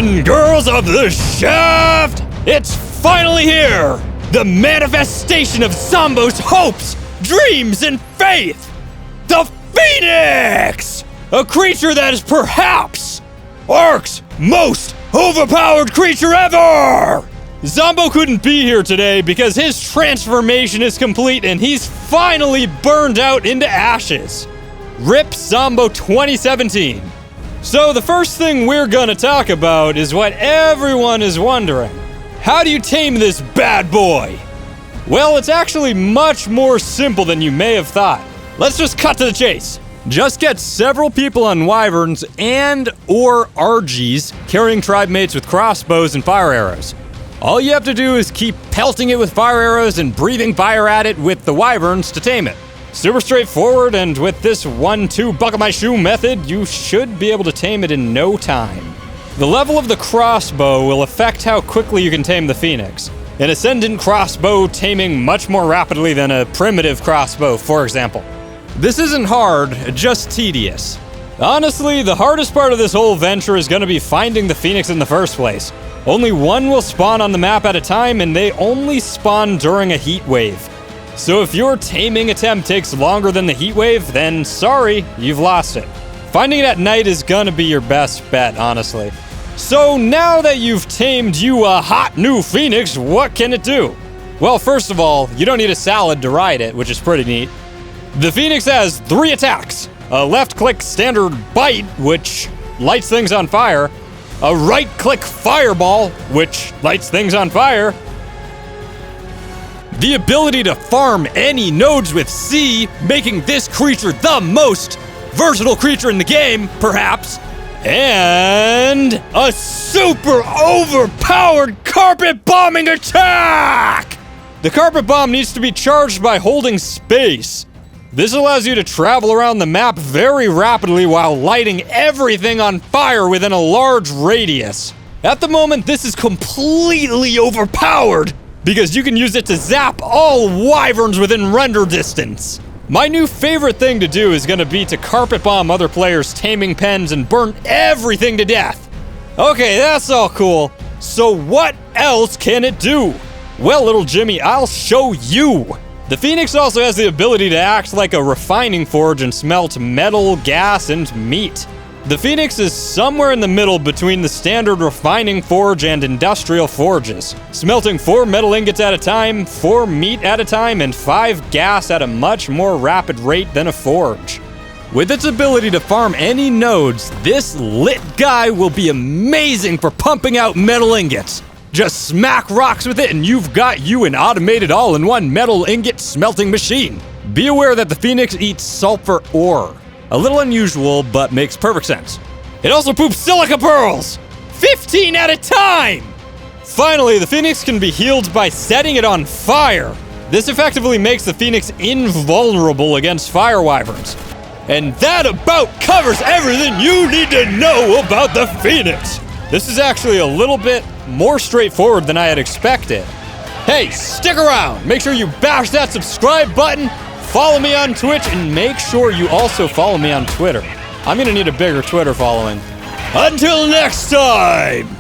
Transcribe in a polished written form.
and girls of the shaft, it's finally here! The manifestation of Zombo's hopes, dreams, and faith! The Phoenix! A creature that is perhaps ARK's most overpowered creature ever! Zombo couldn't be here today because his transformation is complete and he's finally burned out into ashes. RIP Zombo 2017. So the first thing we're gonna talk about is what everyone is wondering. How do you tame this bad boy? Well, it's actually much more simple than you may have thought. Let's just cut to the chase. Just get several people on wyverns and or RGs carrying tribe mates with crossbows and fire arrows. All you have to do is keep pelting it with fire arrows and breathing fire at it with the wyverns to tame it. Super straightforward, and with this 1-2 buckle my shoe method, you should be able to tame it in no time. The level of the crossbow will affect how quickly you can tame the Phoenix. An ascendant crossbow taming much more rapidly than a primitive crossbow, for example. This isn't hard, just tedious. Honestly, the hardest part of this whole venture is going to be finding the Phoenix in the first place. Only one will spawn on the map at a time, and they only spawn during a heat wave. So if your taming attempt takes longer than the heat wave, then sorry, you've lost it. Finding it at night is gonna be your best bet, honestly. So now that you've tamed you a hot new Phoenix, what can it do? Well, first of all, you don't need a salad to ride it, which is pretty neat. The Phoenix has 3 attacks. A left-click standard bite, which lights things on fire. A right-click fireball, which lights things on fire. The ability to farm any nodes with C, making this creature the most versatile creature in the game, perhaps. And a super overpowered carpet bombing attack! The carpet bomb needs to be charged by holding space. This allows you to travel around the map very rapidly while lighting everything on fire within a large radius. At the moment, this is completely overpowered because you can use it to zap all wyverns within render distance. My new favorite thing to do is gonna be to carpet bomb other players' taming pens and burn everything to death. Okay, that's all cool. So what else can it do? Well, little Jimmy, I'll show you. The Phoenix also has the ability to act like a refining forge and smelt metal, gas, and meat. The Phoenix is somewhere in the middle between the standard refining forge and industrial forges, smelting 4 metal ingots at a time, 4 meat at a time, and 5 gas at a much more rapid rate than a forge. With its ability to farm any nodes, this lit guy will be amazing for pumping out metal ingots. Just smack rocks with it and you've got you an automated all-in-one metal ingot smelting machine. Be aware that the Phoenix eats sulfur ore. A little unusual, but makes perfect sense. It also poops silica pearls! 15 at a time! Finally, the Phoenix can be healed by setting it on fire. This effectively makes the Phoenix invulnerable against fire wyverns. And that about covers everything you need to know about the Phoenix. This is actually a little bit more straightforward than I had expected. Hey, stick around! Make sure you bash that subscribe button, follow me on Twitch, and make sure you also follow me on Twitter. I'm gonna need a bigger Twitter following. Until next time!